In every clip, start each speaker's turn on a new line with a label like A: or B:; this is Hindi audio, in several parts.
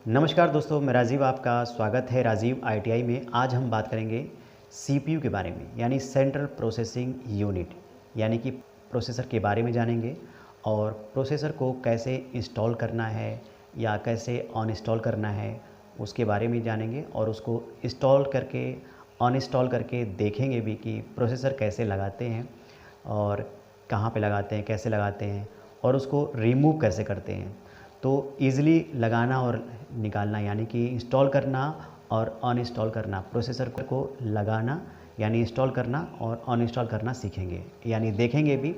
A: नमस्कार दोस्तों, मैं राजीव, आपका स्वागत है राजीव आईटीआई में। आज हम बात करेंगे सीपीयू के बारे में, यानी सेंट्रल प्रोसेसिंग यूनिट, यानी कि प्रोसेसर के बारे में जानेंगे और प्रोसेसर को कैसे इंस्टॉल करना है या कैसे अनइंस्टॉल करना है उसके बारे में जानेंगे और उसको इंस्टॉल करके अनइंस्टॉल करके देखेंगे भी कि प्रोसेसर कैसे लगाते हैं और कहाँ पे लगाते हैं, कैसे लगाते हैं और उसको रिमूव कैसे करते हैं। तो ईज़िली लगाना और निकालना, यानी कि इंस्टॉल करना और अनइंस्टॉल करना, प्रोसेसर को लगाना यानी इंस्टॉल करना और अनइंस्टॉल करना सीखेंगे, यानी देखेंगे भी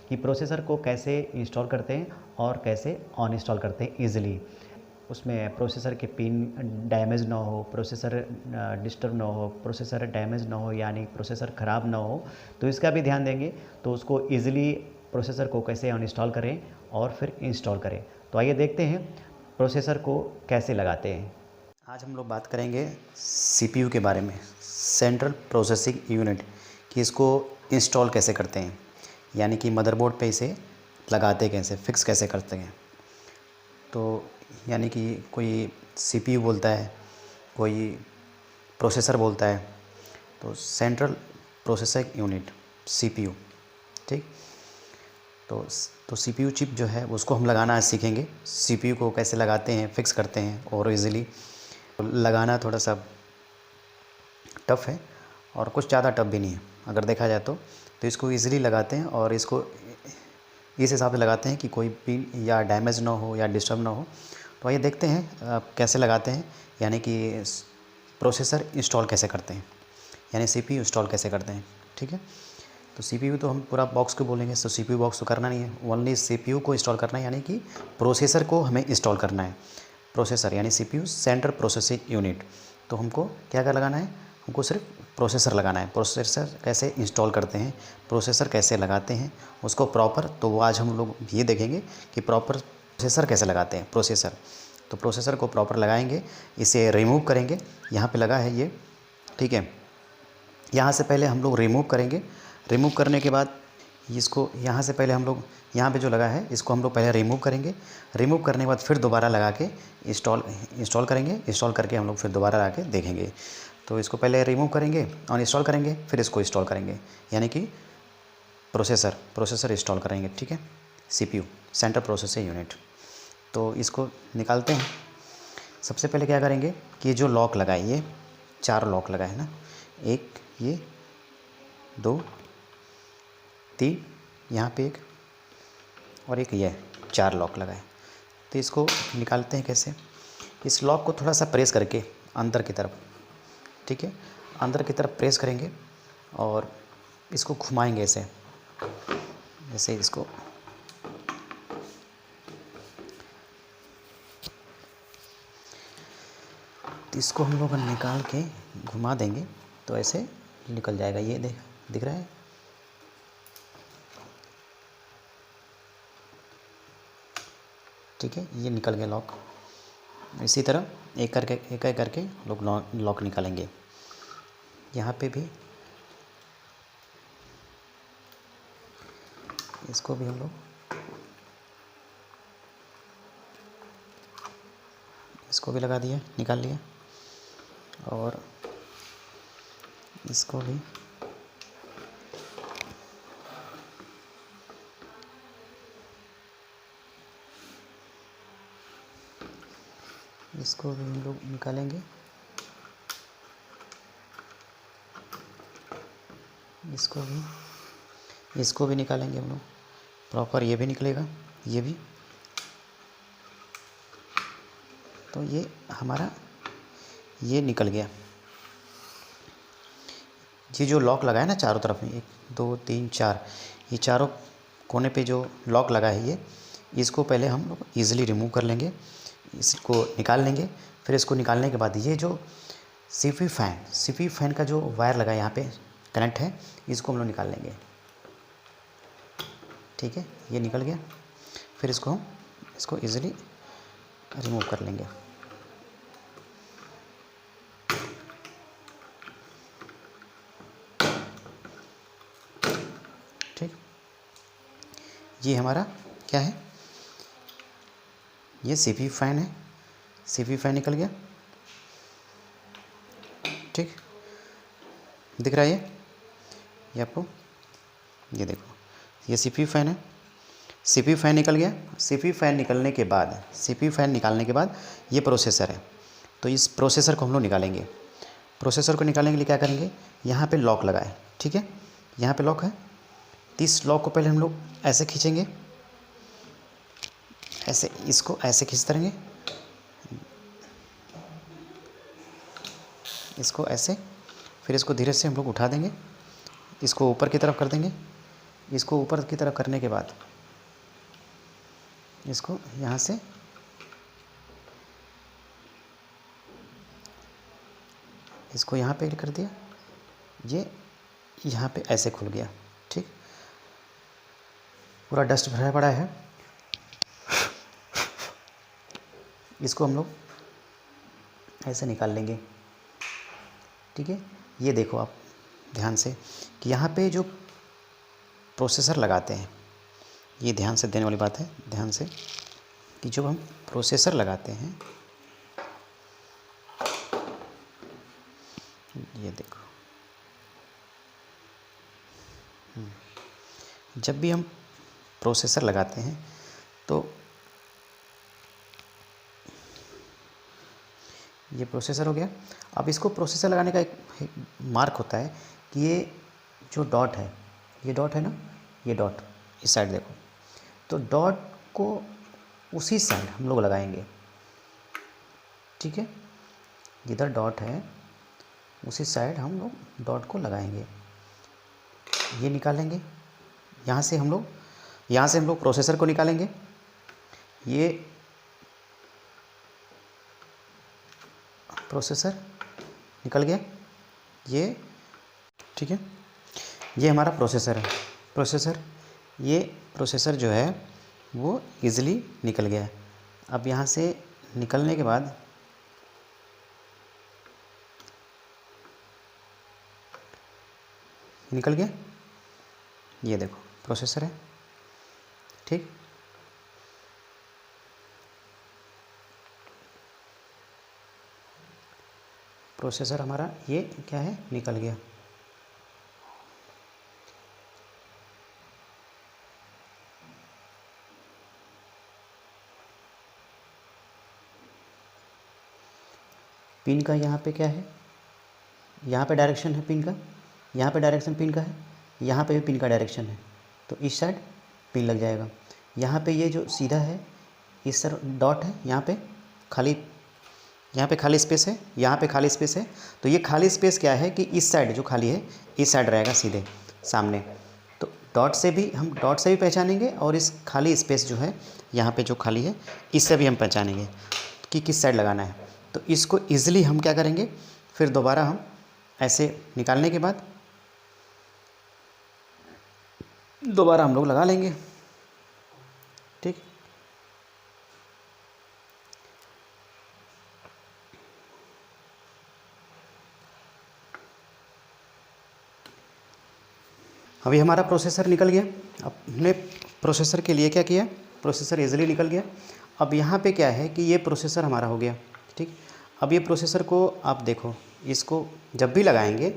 A: कि प्रोसेसर को कैसे इंस्टॉल करते हैं और कैसे अनइंस्टॉल करते हैं ईज़िली। उसमें प्रोसेसर के पिन डैमेज ना हो, प्रोसेसर डिस्टर्ब ना हो, प्रोसेसर डैमेज ना हो, यानी प्रोसेसर ख़राब ना हो, तो इसका भी ध्यान देंगे। तो उसको ईज़िली प्रोसेसर को कैसे अनइंस्टॉल करें और फिर इंस्टॉल करें। तो आइए देखते हैं प्रोसेसर को कैसे लगाते हैं। आज हम लोग बात करेंगे सीपीयू के बारे में, सेंट्रल प्रोसेसिंग यूनिट, कि इसको इंस्टॉल कैसे करते हैं, यानी कि मदरबोर्ड पे इसे लगाते कैसे, फिक्स कैसे करते हैं। तो यानी कि कोई सीपीयू बोलता है, कोई प्रोसेसर बोलता है, तो सेंट्रल प्रोसेसिंग यूनिट सीपीयू, ठीक। तो सीपीयू चिप जो है उसको हम लगाना आज सीखेंगे। सीपीयू को कैसे लगाते हैं, फिक्स करते हैं और इजीली लगाना थोड़ा सा टफ़ है और कुछ ज़्यादा टफ़ भी नहीं है अगर देखा जाए तो इसको इजीली लगाते हैं और इसको इस हिसाब से लगाते हैं कि कोई पिन या डैमेज ना हो या डिस्टर्ब ना हो। तो आइए देखते हैं कैसे लगाते हैं, यानी कि प्रोसेसर इंस्टॉल कैसे करते हैं, यानी सीपीयू इंस्टॉल कैसे करते हैं, ठीक है। तो सीपीयू तो हम पूरा बॉक्स को बोलेंगे, तो सीपीयू बॉक्स तो करना नहीं है, ओनली सीपीयू को इंस्टॉल करना है, यानी कि प्रोसेसर को हमें इंस्टॉल करना है। प्रोसेसर यानी सीपीयू सेंट्रल प्रोसेसिंग यूनिट। तो हमको क्या क्या लगाना है, हमको सिर्फ प्रोसेसर लगाना है। प्रोसेसर कैसे इंस्टॉल करते हैं, प्रोसेसर कैसे लगाते हैं उसको प्रॉपर, तो वो आज हम लोग ये देखेंगे कि प्रॉपर प्रोसेसर कैसे लगाते हैं। तो प्रोसेसर को प्रॉपर लगाएंगे, इसे रिमूव करेंगे। यहाँ पे लगा है ये, ठीक है। यहाँ से पहले हम लोग रिमूव करेंगे। रिमूव करने के बाद इसको यहाँ से पहले हम लोग यहाँ पे जो लगा है इसको हम लोग पहले रिमूव करेंगे। रिमूव करने के बाद फिर दोबारा लगा के इंस्टॉल करेंगे। इंस्टॉल करके हम लोग फिर दोबारा लगा के देखेंगे। तो इसको पहले रिमूव करेंगे और इंस्टॉल करेंगे, फिर इसको इंस्टॉल करेंगे, यानी कि प्रोसेसर इंस्टॉल करेंगे, ठीक है। CPU central processing unit. तो इसको निकालते हैं। सबसे पहले क्या करेंगे कि जो लॉक लगा है, ये 4 लॉक लगा है ना, एक ये, 2, 3, यहाँ पे एक और एक ये, 4 लॉक लगा है। तो इसको निकालते हैं कैसे। इस लॉक को थोड़ा सा प्रेस करके अंदर की तरफ, ठीक है, अंदर की तरफ प्रेस करेंगे और इसको घुमाएंगे ऐसे, जैसे इसको तो इसको हम लोग निकाल के घुमा देंगे तो ऐसे निकल जाएगा। ये दिख रहा है, ठीक है, ये निकल गया लॉक। इसी तरह एक करके लोग लॉक निकालेंगे। यहाँ पे भी इसको भी हम लोग इसको भी लगा दिया, निकाल लिया, और इसको भी हम लोग निकालेंगे। इसको भी निकालेंगे हम लोग प्रॉपर, ये भी निकलेगा, ये भी। तो ये हमारा ये निकल गया। ये जो लॉक लगा है ना चारों तरफ में, 1, 2, 3, 4, ये चारों कोने पे जो लॉक लगा है ये, इसको पहले हम लोग ईज़िली रिमूव कर लेंगे, इसको निकाल लेंगे। फिर इसको निकालने के बाद ये जो सीपीयू फैन का जो वायर लगा है यहाँ पे कनेक्ट है, इसको हम लोग निकाल लेंगे, ठीक है। ये निकल गया। फिर इसको ईज़िली रिमूव कर लेंगे। ठीक, ये हमारा क्या है, ये सीपीयू फैन है,
B: CPU फैन निकल गया, ठीक, दिख रहा है ये आपको, ये देखो ये CPU फैन है। CPU फैन निकल गया। CPU फैन निकलने के बाद, CPU फैन निकालने के बाद ये प्रोसेसर है, तो इस प्रोसेसर को हम लोग निकालेंगे। प्रोसेसर को निकालने के लिए क्या करेंगे, यहाँ पे लॉक लगाए, ठीक है, यहाँ पे लॉक है, तो इस लॉक को पहले हम लोग ऐसे खींचेंगे, ऐसे इसको ऐसे खींचते रहेंगे, इसको ऐसे, फिर इसको धीरे से हम लोग उठा देंगे, इसको ऊपर की तरफ कर देंगे। इसको ऊपर की तरफ करने के बाद इसको यहाँ से इसको यहाँ पे कर दिया, ये यहाँ पे ऐसे खुल गया, ठीक, पूरा डस्ट भरा पड़ा है। इसको हम लोग ऐसे निकाल लेंगे, ठीक है। ये देखो आप ध्यान से कि यहाँ पे जो प्रोसेसर लगाते हैं, ये ध्यान से देने वाली बात है, ध्यान से, कि जो हम प्रोसेसर लगाते हैं, ये देखो, जब भी हम प्रोसेसर लगाते हैं तो ये प्रोसेसर हो गया। अब इसको प्रोसेसर लगाने का एक मार्क होता है कि ये जो डॉट है, ये डॉट है ना, ये डॉट इस साइड देखो, तो डॉट को उसी साइड हम लोग लगाएंगे, ठीक है, जिधर डॉट है उसी साइड हम लोग डॉट को लगाएंगे। ये निकालेंगे, यहाँ से हम लोग प्रोसेसर को निकालेंगे। ये प्रोसेसर निकल गया, ये, ठीक है, ये हमारा प्रोसेसर है। ये प्रोसेसर जो है वो इजीली निकल गया है। अब यहाँ से निकलने के बाद निकल गया, ये देखो प्रोसेसर है, ठीक, प्रोसेसर हमारा ये क्या है, निकल गया। पिन का यहाँ पे क्या है, यहाँ पे डायरेक्शन है पिन का, यहाँ पे डायरेक्शन पिन का है, यहाँ पे भी पिन का डायरेक्शन है, तो इस साइड पिन लग जाएगा। यहाँ पे ये जो सीधा है, इस सर डॉट है, यहाँ पे खाली स्पेस है, यहाँ पे खाली स्पेस है, तो ये खाली स्पेस क्या है कि इस साइड जो खाली है, इस साइड रहेगा सीधे सामने। तो डॉट से भी पहचानेंगे, और इस खाली स्पेस जो है यहाँ पे जो खाली है, इससे भी हम पहचानेंगे कि किस साइड लगाना है। तो इसको ईज़िली हम क्या करेंगे, फिर दोबारा हम ऐसे निकालने के बाद दोबारा हम लोग लगा लेंगे, ठीक। अभी हमारा प्रोसेसर निकल गया। अब हमने प्रोसेसर के लिए क्या किया, प्रोसेसर इजीली निकल गया। अब यहाँ पे क्या है कि ये प्रोसेसर हमारा हो गया, ठीक। अब ये प्रोसेसर को आप देखो, इसको जब भी लगाएंगे,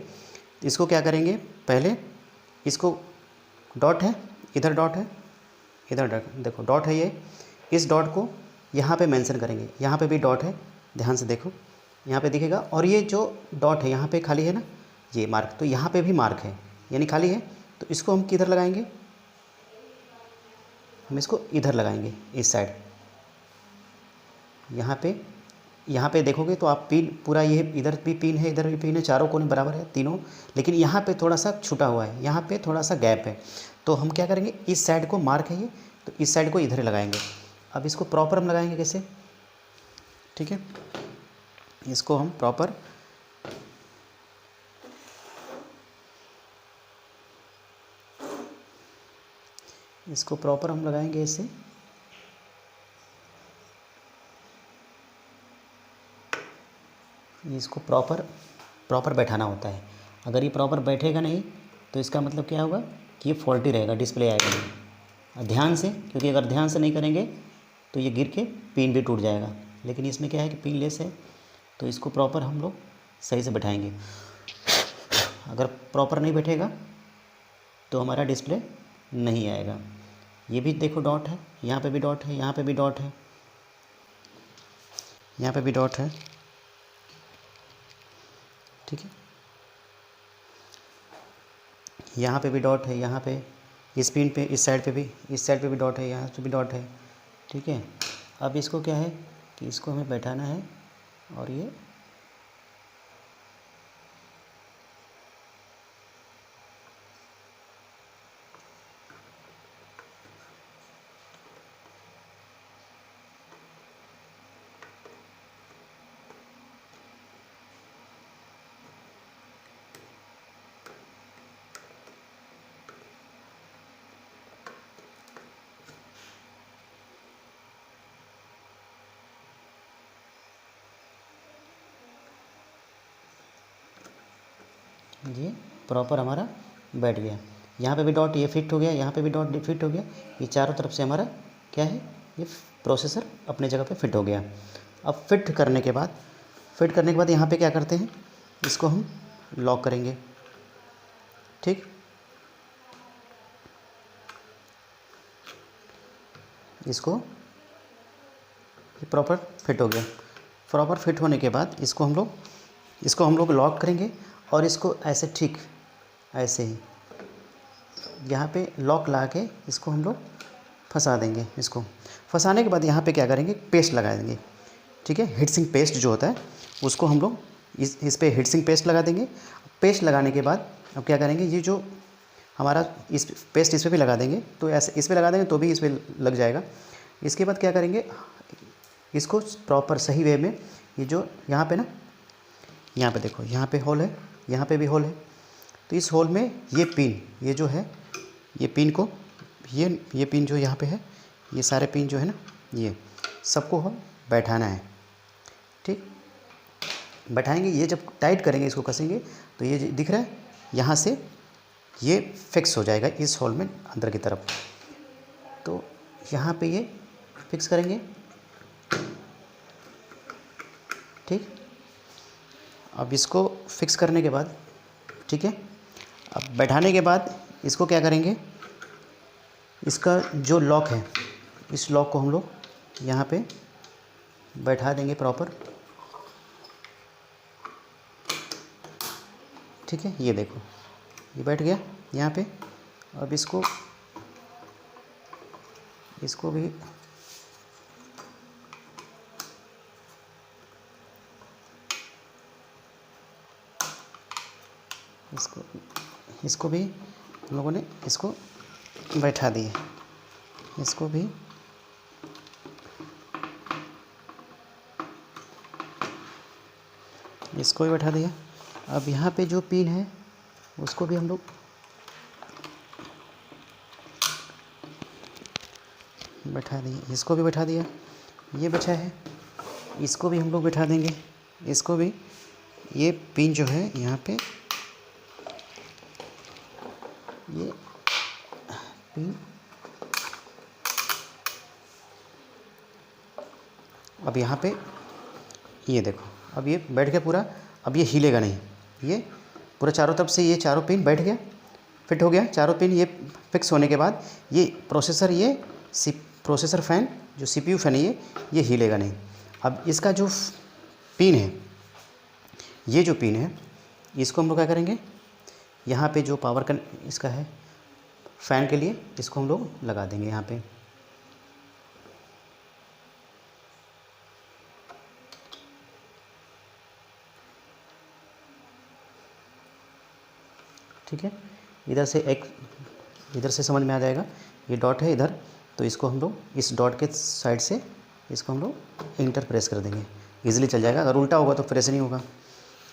B: इसको क्या करेंगे, पहले इसको डॉट है, इधर डॉट है, इधर डॉट, देखो डॉट है ये, इस डॉट को यहाँ पे मेंशन करेंगे, यहाँ पे भी डॉट है, ध्यान से देखो, यहाँ पे दिखेगा। और ये जो डॉट है यहाँ पे खाली है ना, ये मार्क, तो यहाँ पे भी मार्क है, यानी खाली है, तो इसको हम किधर लगाएंगे, हम इसको इधर लगाएंगे, इस साइड। यहाँ पे देखोगे तो आप पिन पूरा, ये इधर भी पिन है, इधर भी पिन है, चारों कोने बराबर है तीनों, लेकिन यहाँ पे थोड़ा सा छूटा हुआ है, यहाँ पे थोड़ा सा गैप है। तो हम क्या करेंगे, इस साइड को मार्क है ये, तो इस साइड को इधर लगाएंगे। अब इसको प्रॉपर हम लगाएंगे कैसे, ठीक है, इसको हम प्रॉपर हम लगाएंगे ऐसे। इसको प्रॉपर बैठाना होता है। अगर ये प्रॉपर बैठेगा नहीं तो इसका मतलब क्या होगा कि ये फॉल्टी रहेगा, डिस्प्ले आएगा नहीं। ध्यान से, क्योंकि अगर ध्यान से नहीं करेंगे तो ये गिर के पिन भी टूट जाएगा। लेकिन इसमें क्या है कि पिन लेस है, तो इसको प्रॉपर हम लोग सही से बैठाएंगे। अगर प्रॉपर नहीं बैठेगा तो हमारा डिस्प्ले नहीं आएगा। ये भी देखो डॉट है, यहाँ पे भी डॉट है, यहाँ पे भी डॉट है, यहाँ पे भी डॉट है, ठीक है। यहाँ पे भी डॉट है, यहाँ पे इस पिन पे, इस साइड पे भी डॉट है, यहाँ पे भी डॉट है, ठीक है। अब इसको क्या है कि इसको हमें बैठाना है और ये ये प्रॉपर हमारा बैठ गया। यहाँ पे भी डॉट ये फिट हो गया, यहाँ पे भी डॉट फिट हो गया। ये चारों तरफ से हमारा क्या है, ये प्रोसेसर अपने जगह पे फिट हो गया। अब फिट करने के बाद यहाँ पे क्या करते हैं, इसको हम लॉक करेंगे, ठीक। इसको ये प्रॉपर फिट हो गया। प्रॉपर फिट होने के बाद इसको हम लोग लॉक करेंगे और इसको ऐसे ठीक ऐसे ही यहाँ पे लॉक ला के इसको हम लोग फंसा देंगे। इसको फंसाने के बाद यहाँ पे क्या करेंगे, पेस्ट लगा देंगे, ठीक है। हीट सिंक पेस्ट जो होता है उसको हम लोग इस पे हीट सिंक पेस्ट लगा देंगे। पेस्ट लगाने के बाद अब क्या करेंगे, ये जो हमारा इस पेस्ट इस पर भी लगा देंगे, तो ऐसे इस पर लगा देंगे तो भी इस पर लग जाएगा। इसके बाद क्या करेंगे, इसको प्रॉपर सही वे में, ये जो यहाँ पे ना, यहाँ पे देखो, यहाँ पे होल है, यहाँ पे भी होल है, तो इस होल में ये पिन, ये जो है, ये पिन को, ये पिन जो यहाँ पे है, ये सारे पिन जो है ना, ये सबको हम बैठाना है, ठीक। बैठाएंगे, ये जब टाइट करेंगे, इसको कसेंगे, तो ये दिख रहा है, यहाँ से ये फिक्स हो जाएगा इस होल में अंदर की तरफ। तो यहाँ पे ये फिक्स करेंगे, ठीक। अब इसको फिक्स करने के बाद, ठीक है, अब बैठाने के बाद इसको क्या करेंगे, इसका जो लॉक है, इस लॉक को हम लोग यहाँ पे बैठा देंगे प्रॉपर, ठीक है। ये देखो, ये बैठ गया यहाँ पे। अब इसको भी इसको भी हम लोगों ने इसको बैठा दिए, इसको भी बैठा दिया। अब यहाँ पे जो पिन है उसको भी हम लोग बैठा दिए, इसको भी बैठा दिया। ये बचा है, इसको भी हम लोग बैठा देंगे। इसको भी, ये पिन जो है यहाँ पे, ये पिन अब यहाँ पे, ये देखो, अब ये बैठ गया पूरा। अब ये हिलेगा नहीं, ये पूरा चारों तरफ से ये चारों पिन बैठ गया, फिट हो गया चारों पिन। ये फिक्स होने के बाद ये प्रोसेसर फ़ैन, जो CPU फ़ैन है, ये हिलेगा नहीं। अब इसका जो पिन है, ये जो पिन है, इसको हम लोग क्या करेंगे, यहाँ पे जो पावर का इसका है फ़ैन के लिए, इसको हम लोग लगा देंगे यहाँ पे, ठीक है। इधर से समझ में आ जाएगा, ये डॉट है इधर, तो इसको हम लोग इस डॉट के साइड से इसको हम लोग इंटर प्रेस कर देंगे, इजीली चल जाएगा। अगर उल्टा होगा तो प्रेस नहीं होगा।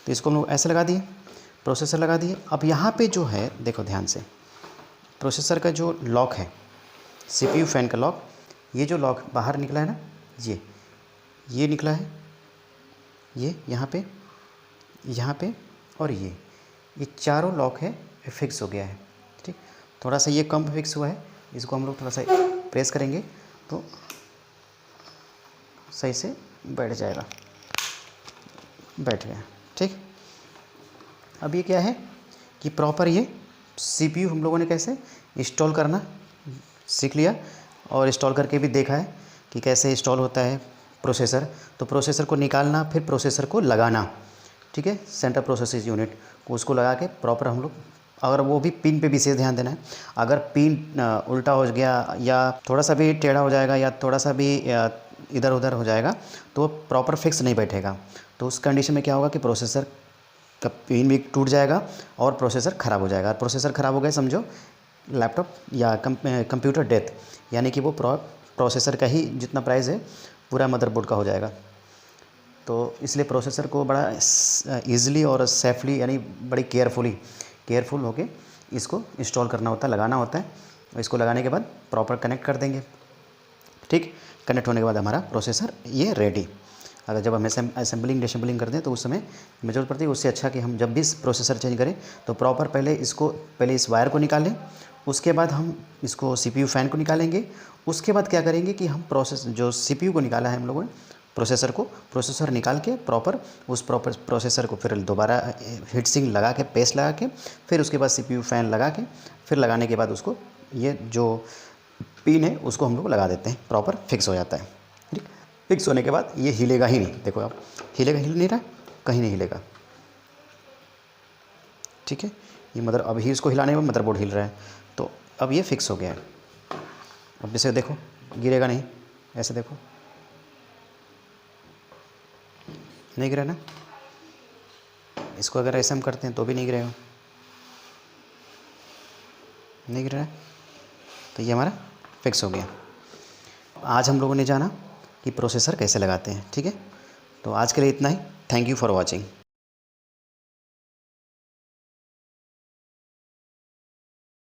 B: तो इसको हम लोग ऐसे लगा दिए, प्रोसेसर लगा दिए। अब यहाँ पे जो है, देखो ध्यान से, प्रोसेसर का जो लॉक है, CPU फ़ैन का लॉक, ये जो लॉक बाहर निकला है ना, ये निकला है, ये यहाँ पे और ये चारों लॉक है, फिक्स हो गया है, ठीक। थोड़ा सा ये कम फिक्स हुआ है, इसको हम लोग थोड़ा सा प्रेस करेंगे तो सही से बैठ जाएगा, बैठ गया। ठीक, अब ये क्या है कि प्रॉपर ये CPU हम लोगों ने कैसे इंस्टॉल करना सीख लिया और इंस्टॉल करके भी देखा है कि कैसे इंस्टॉल होता है प्रोसेसर। तो प्रोसेसर को निकालना, फिर प्रोसेसर को लगाना, ठीक है, सेंट्रल प्रोसेसिंग यूनिट को उसको लगा के प्रॉपर हम लोग, अगर वो भी पिन पे विशेष ध्यान देना है। अगर पिन उल्टा हो गया या थोड़ा सा भी टेढ़ा हो जाएगा या थोड़ा सा भी इधर उधर हो जाएगा तो वो प्रॉपर फिक्स नहीं बैठेगा। तो उस कंडीशन में क्या होगा कि प्रोसेसर का पिन भी टूट जाएगा और प्रोसेसर ख़राब हो जाएगा। प्रोसेसर ख़राब हो गया समझो लैपटॉप या कंप्यूटर डेथ, यानी कि वो प्रोसेसर का ही जितना प्राइस है पूरा मदरबोर्ड का हो जाएगा। तो इसलिए प्रोसेसर को बड़ा ईज़िली और सेफली यानी बड़ी केयरफुल होके इसको इंस्टॉल करना होता है, लगाना होता है। इसको लगाने के बाद प्रॉपर कनेक्ट कर देंगे। ठीक, कनेक्ट होने के बाद हमारा प्रोसेसर ये रेडी। अगर जब हम असेंबलिंग डिसेंबलिंग करते हैं तो उस समय हमें ज़रूरत पड़ती है, उससे अच्छा कि हम जब भी प्रोसेसर चेंज करें तो प्रॉपर पहले इस वायर को निकालें, उसके बाद हम इसको CPU फ़ैन को निकालेंगे। उसके बाद क्या करेंगे कि हम जो CPU को निकाला है हम लोगों ने प्रोसेसर निकाल के प्रॉपर प्रोसेसर को फिर दोबारा हीट सिंक लगा के पेस्ट लगा के फिर उसके बाद CPU फ़ैन लगा के फिर लगाने के बाद उसको ये जो पिन है उसको हम लोग लगा देते हैं, प्रॉपर फिक्स हो जाता है। ठीक, फिक्स होने के बाद ये हिलेगा ही नहीं। देखो आप, हिल नहीं रहा, कहीं नहीं हिलेगा। ठीक है, ये अभी इसको हिलाने में मदरबोर्ड हिल रहा है, तो अब ये फिक्स हो गया है। अब इसे देखो, गिरेगा नहीं, ऐसे देखो, नहीं गिरा ना। इसको अगर ऐसे हम करते हैं तो भी नहीं गिरेगा, नहीं गिर रहा है। तो ये हमारा फिक्स हो गया। आज हम लोगों ने जाना कि प्रोसेसर कैसे लगाते हैं। ठीक है, तो आज के लिए इतना ही। Thank you for watching.